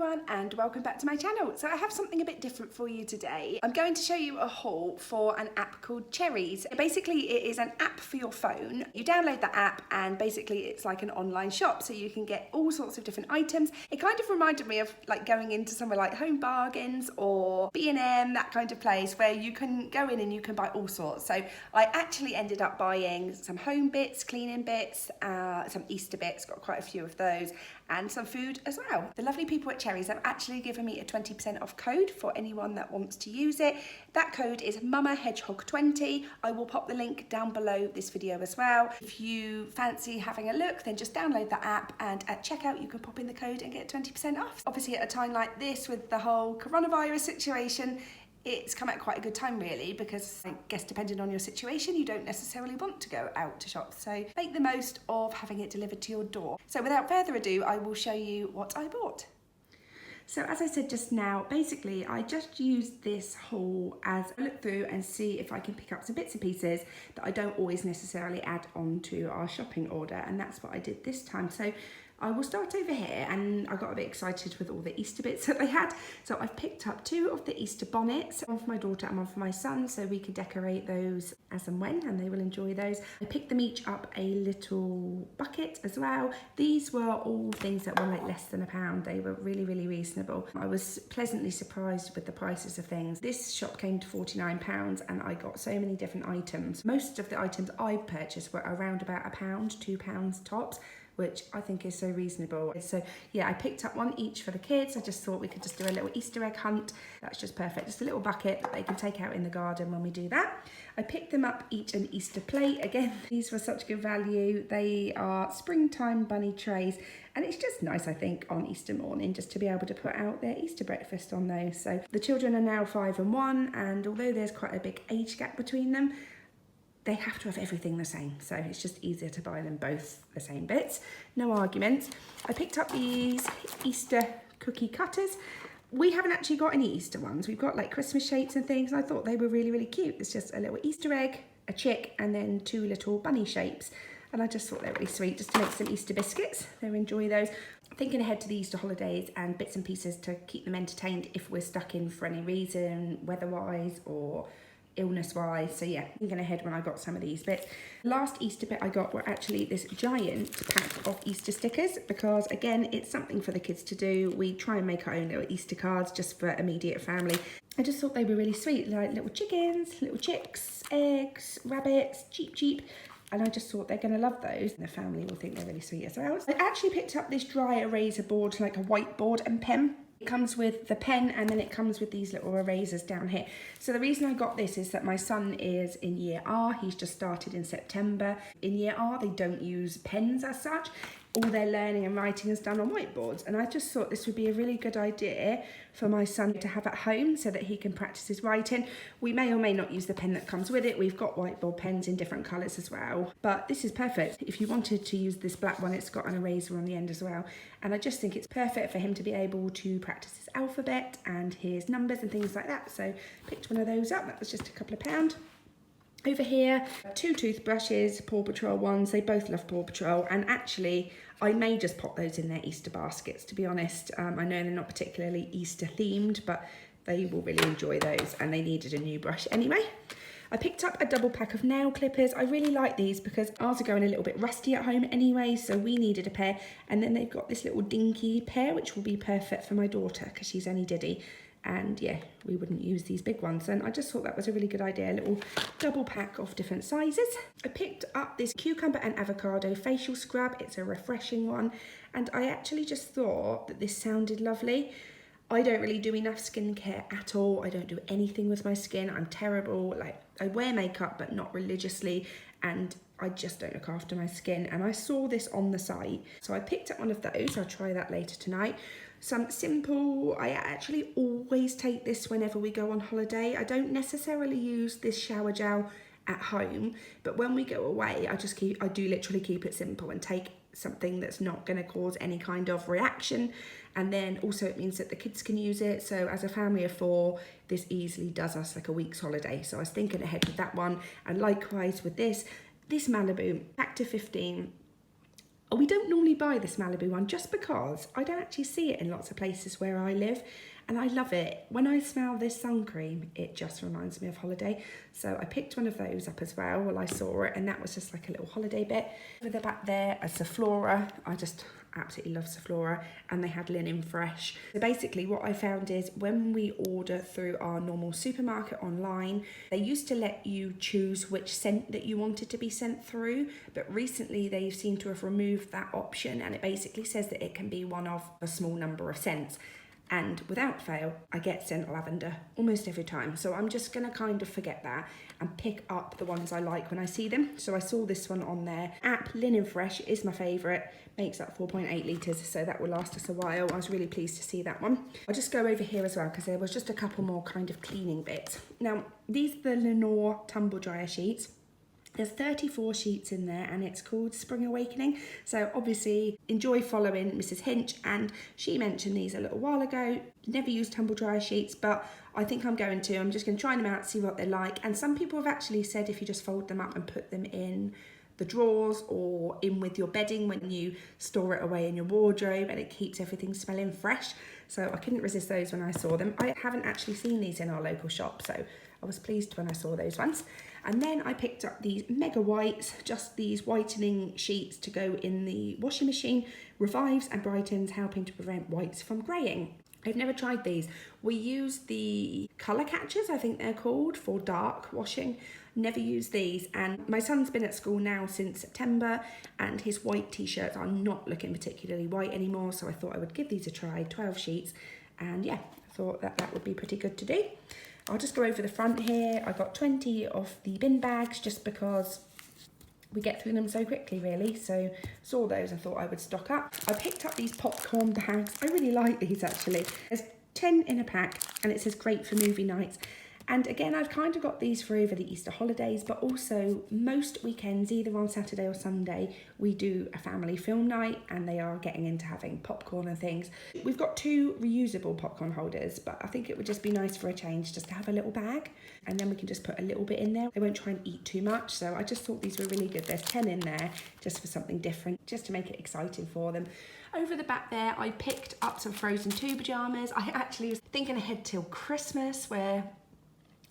everyone and welcome back to my channel. So I have something a bit different for you today. I'm going to show you a haul for an app called Cherryz. Basically it is an app for your phone. You download the app and basically it's like an online shop, so you can get all sorts of different items. It kind of reminded me of like going into somewhere like Home Bargains or B&M, that kind of place where you can go in and you can buy all sorts. So I actually ended up buying some home bits, cleaning bits, some Easter bits, got quite a few of those, and some food as well. The lovely people at Cherryz have actually given me a 20% off code for anyone that wants to use it. That code is MamaHedgehog20. I will pop the link down below this video as well. If you fancy having a look, then just download the app and at checkout you can pop in the code and get 20% off. Obviously at a time like this with the whole coronavirus situation, it's come at quite a good time really, because I guess depending on your situation you don't necessarily want to go out to shop, so make the most of having it delivered to your door. So without further ado, I will show you what I bought. So as I said just now, basically I just used this haul as I look through and see if I can pick up some bits and pieces that I don't always necessarily add on to our shopping order, and that's what I did this time. So I will start over here, and I got a bit excited with all the Easter bits that they had. So I've picked up 2 of the Easter bonnets, one for my daughter and one for my son, so we can decorate those as and when, and they will enjoy those. I picked them each up a little bucket as well. These were all things that were like less than £1. They were really, really reasonable. I was pleasantly surprised with the prices of things. This shop came to £49 and I got so many different items. Most of the items I purchased were around about £1, £2 tops, which I think is so reasonable. So yeah, I picked up one each for the kids. I just thought we could just do a little Easter egg hunt. That's just perfect. Just a little bucket that they can take out in the garden when we do that. I picked them up each an Easter plate. Again, these were such good value. They are springtime bunny trays, and it's just nice, I think, on Easter morning just to be able to put out their Easter breakfast on those. So the children are now 5 and 1, and although there's quite a big age gap between them, they have to have everything the same, so it's just easier to buy them both the same bits. No arguments. I picked up these Easter cookie cutters. We haven't actually got any Easter ones. We've got like Christmas shapes and things, and I thought they were really, really cute. It's just a little Easter egg, a chick, and then 2 little bunny shapes. And I just thought they were really sweet, just to make some Easter biscuits. They'll enjoy those. Thinking ahead to the Easter holidays and bits and pieces to keep them entertained if we're stuck in for any reason, weather-wise or illness-wise. So yeah, thinking ahead when I got some of these bits. Last Easter bit I got were actually this giant pack of Easter stickers, because again, it's something for the kids to do. We try and make our own little Easter cards just for immediate family. I just thought they were really sweet, like little chickens, little chicks, eggs, rabbits, cheep. And I just thought they're going to love those, and the family will think they're really sweet as well. I actually picked up this dry eraser board, like a whiteboard and pen. It comes with the pen, and then it comes with these little erasers down here. So the reason I got this is that my son is in year R. He's just started in September. In year R, they don't use pens as such. All their learning and writing is done on whiteboards, and I just thought this would be a really good idea for my son to have at home so that he can practice his writing. We may or may not use the pen that comes with it. We've got whiteboard pens in different colours as well, but this is perfect. If you wanted to use this black one, it's got an eraser on the end as well, and I just think it's perfect for him to be able to practice his alphabet and his numbers and things like that. So picked one of those up. That was just a couple of £2. Over here, 2 toothbrushes, Paw Patrol ones. They both love Paw Patrol, and actually I may just pop those in their Easter baskets, to be honest. I know they're not particularly Easter themed, but they will really enjoy those, and they needed a new brush anyway. I picked up a double pack of nail clippers. I really like these because ours are going a little bit rusty at home anyway, so we needed a pair. And then they've got this little dinky pair, which will be perfect for my daughter because she's only diddy. And yeah, we wouldn't use these big ones, and I just thought that was a really good idea, a little double pack of different sizes. I picked up this cucumber and avocado facial scrub. It's a refreshing one, and I actually just thought that this sounded lovely. I don't really do enough skincare at all. I don't do anything with my skin. I'm terrible. Like, I wear makeup but not religiously, and I just don't look after my skin, and I saw this on the site, so I picked up one of those. I'll try that later tonight. Some simple, I actually always take this whenever we go on holiday. I don't necessarily use this shower gel at home, but when we go away, I do literally keep it simple and take something that's not going to cause any kind of reaction. And then also it means that the kids can use it. So as a family of 4, this easily does us like a week's holiday. So I was thinking ahead with that one. And likewise with this Malibu Factor 15. We don't normally buy this Malibu one just because I don't actually see it in lots of places where I live, and I love it. When I smell this sun cream, it just reminds me of holiday. So I picked one of those up as well while I saw it, and that was just like a little holiday bit. Over the back there, a Sephora. I just absolutely love Sephora, and they had linen fresh. So basically what I found is when we order through our normal supermarket online, they used to let you choose which scent that you wanted to be sent through, but recently they seem to have removed that option, and it basically says that it can be one of a small number of scents. And without fail, I get scent lavender almost every time. So I'm just gonna kind of forget that and pick up the ones I like when I see them. So I saw this one on there. App Linen Fresh is my favourite. Makes up 4.8 litres, so that will last us a while. I was really pleased to see that one. I'll just go over here as well because there was just a couple more kind of cleaning bits. Now, these are the Lenore Tumble Dryer sheets. There's 34 sheets in there and it's called Spring Awakening. So obviously enjoy following Mrs. Hinch, and she mentioned these a little while ago. Never used tumble dryer sheets, but I think I'm going to. I'm just going to try them out, see what they're like. And some people have actually said if you just fold them up and put them in the drawers or in with your bedding when you store it away in your wardrobe, and it keeps everything smelling fresh. So I couldn't resist those when I saw them. I haven't actually seen these in our local shop, so I was pleased when I saw those ones. And then I picked up these Mega Whites, just these whitening sheets to go in the washing machine. Revives and brightens, helping to prevent whites from greying. I've never tried these. We use the colour catchers, I think they're called, for dark washing. Never used these, and my son's been at school now since September, and his white t-shirts are not looking particularly white anymore, so I thought I would give these a try. 12 sheets, and yeah, I thought that would be pretty good to do. I'll just go over the front here. I got 20 of the bin bags just because we get through them so quickly, really. So saw those, I thought I would stock up. I picked up these popcorn bags. I really like these actually. There's 10 in a pack and it says great for movie nights. And again, I've kind of got these for over the Easter holidays, but also most weekends, either on Saturday or Sunday, we do a family film night and they are getting into having popcorn and things. We've got 2 reusable popcorn holders, but I think it would just be nice for a change just to have a little bag, and then we can just put a little bit in there. They won't try and eat too much, so I just thought these were really good. There's 10 in there just for something different, just to make it exciting for them. Over the back there, I picked up some Frozen 2 pyjamas. I actually was thinking ahead till Christmas, where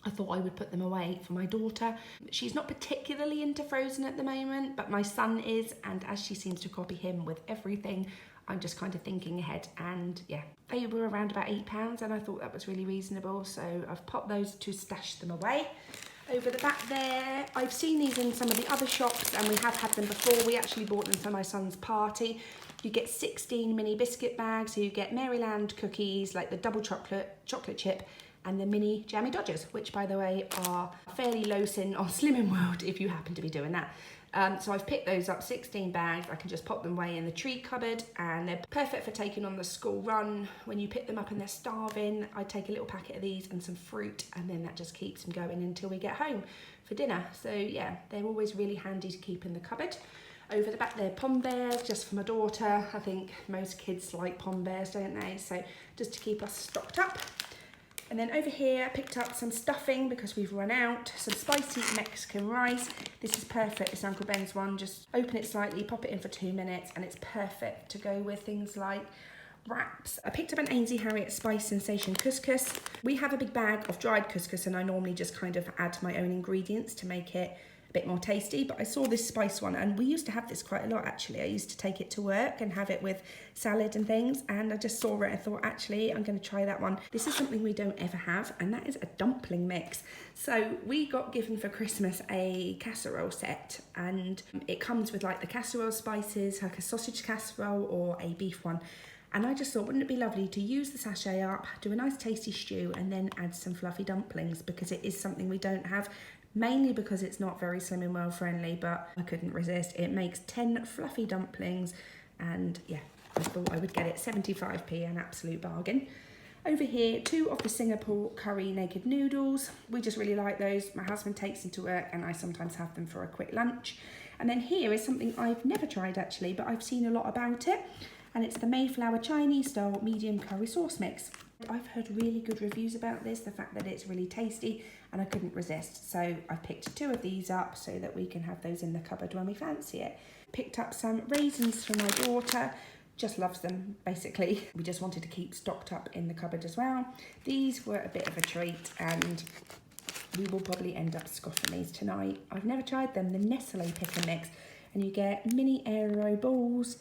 I thought I would put them away for my daughter. She's not particularly into Frozen at the moment, but my son is, and as she seems to copy him with everything, I'm just kind of thinking ahead. And yeah, they were around about £8 and I thought that was really reasonable, so I've popped those to stash them away. Over the back there, I've seen these in some of the other shops and we have had them before. We actually bought them for my son's party. You get 16 mini biscuit bags, so you get Maryland cookies, like the double chocolate chip, and the mini jammy Dodgers, which by the way are fairly low sin on Slimming World if you happen to be doing that. So I've picked those up, 16 bags. I can just pop them away in the treat cupboard, and they're perfect for taking on the school run. When you pick them up and they're starving, I take a little packet of these and some fruit, and then that just keeps them going until we get home for dinner. So yeah, they're always really handy to keep in the cupboard. Over the back there, pom bears, just for my daughter. I think most kids like pom bears, don't they? So just to keep us stocked up. And then over here, I picked up some stuffing because we've run out. Some spicy Mexican rice. This is perfect, it's Uncle Ben's one. Just open it slightly, pop it in for 2 minutes, and it's perfect to go with things like wraps. I picked up an Ainsley Harriott Spice Sensation Couscous. We have a big bag of dried couscous, and I normally just kind of add my own ingredients to make it a bit more tasty, but I saw this spice one, and we used to have this quite a lot actually. I used to take it to work and have it with salad and things, and I just saw it and thought, actually, I'm going to try that one. This is something we don't ever have, and that is a dumpling mix. So we got given for Christmas a casserole set, and it comes with like the casserole spices, like a sausage casserole or a beef one. And I just thought, wouldn't it be lovely to use the sachet up, do a nice tasty stew, and then add some fluffy dumplings, because it is something we don't have. Mainly because it's not very Slimming World friendly, but I couldn't resist. It makes 10 fluffy dumplings, and yeah, I thought I would get it. 75p, an absolute bargain. Over here, 2 of the Singapore curry naked noodles. We just really like those. My husband takes them to work and I sometimes have them for a quick lunch. And then here is something I've never tried actually, but I've seen a lot about it. And it's the Mayflower Chinese style medium curry sauce mix. I've heard really good reviews about this, the fact that it's really tasty, and I couldn't resist. So I picked 2 of these up so that we can have those in the cupboard when we fancy it. Picked up some raisins for my daughter. Just loves them, basically. We just wanted to keep stocked up in the cupboard as well. These were a bit of a treat, and we will probably end up scoffing these tonight. I've never tried them, the Nestle Pick and Mix. And you get mini aero balls,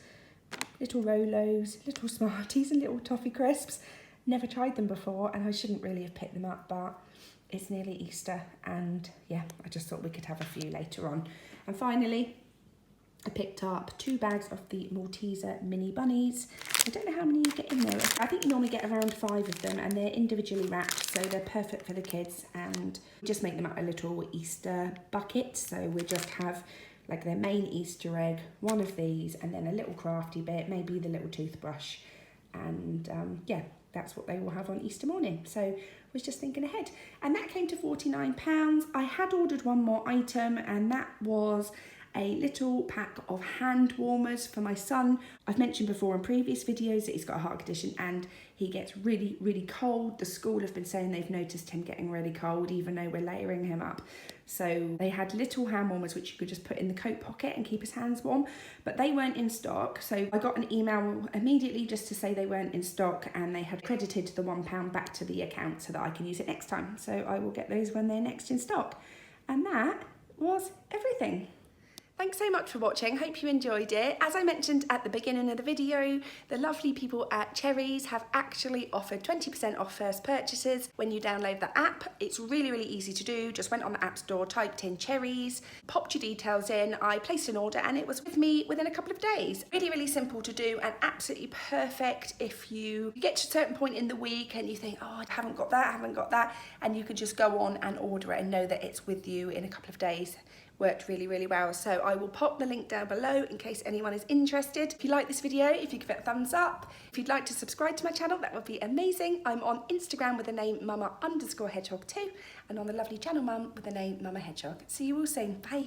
little Rolos, little Smarties and little toffee crisps. Never tried them before, and I shouldn't really have picked them up, but it's nearly Easter, and yeah, I just thought we could have a few later on. And finally, I picked up 2 bags of the Malteser mini bunnies. I don't know how many you get in there. I think you normally get around 5 of them, and they're individually wrapped, so they're perfect for the kids, and just make them out a little Easter bucket. So we just have like their main Easter egg, one of these, and then a little crafty bit, maybe the little toothbrush. And yeah, that's what they will have on Easter morning. So I was just thinking ahead. And that came to £49. I had ordered one more item, and that was a little pack of hand warmers for my son. I've mentioned before in previous videos that he's got a heart condition and he gets really, really cold. The school have been saying they've noticed him getting really cold, even though we're layering him up. So they had little hand warmers which you could just put in the coat pocket and keep his hands warm, but they weren't in stock. So I got an email immediately just to say they weren't in stock, and they had credited the £1 back to the account so that I can use it next time. So I will get those when they're next in stock. And that was everything. Thanks so much for watching, hope you enjoyed it. As I mentioned at the beginning of the video, the lovely people at Cherryz have actually offered 20% off first purchases when you download the app. It's really, really easy to do. Just went on the App Store, typed in Cherryz, popped your details in, I placed an order, and it was with me within a couple of days. Really, really simple to do and absolutely perfect if you get to a certain point in the week and you think, oh, I haven't got that, and you can just go on and order it and know that it's with you in a couple of days. Worked really, really well. So I will pop the link down below in case anyone is interested. If you like this video, if you give it a thumbs up. If you'd like to subscribe to my channel, that would be amazing. I'm on Instagram with the name mama_hedgehog2, and on the lovely channel mum with the name Mama Hedgehog. See you all soon. Bye.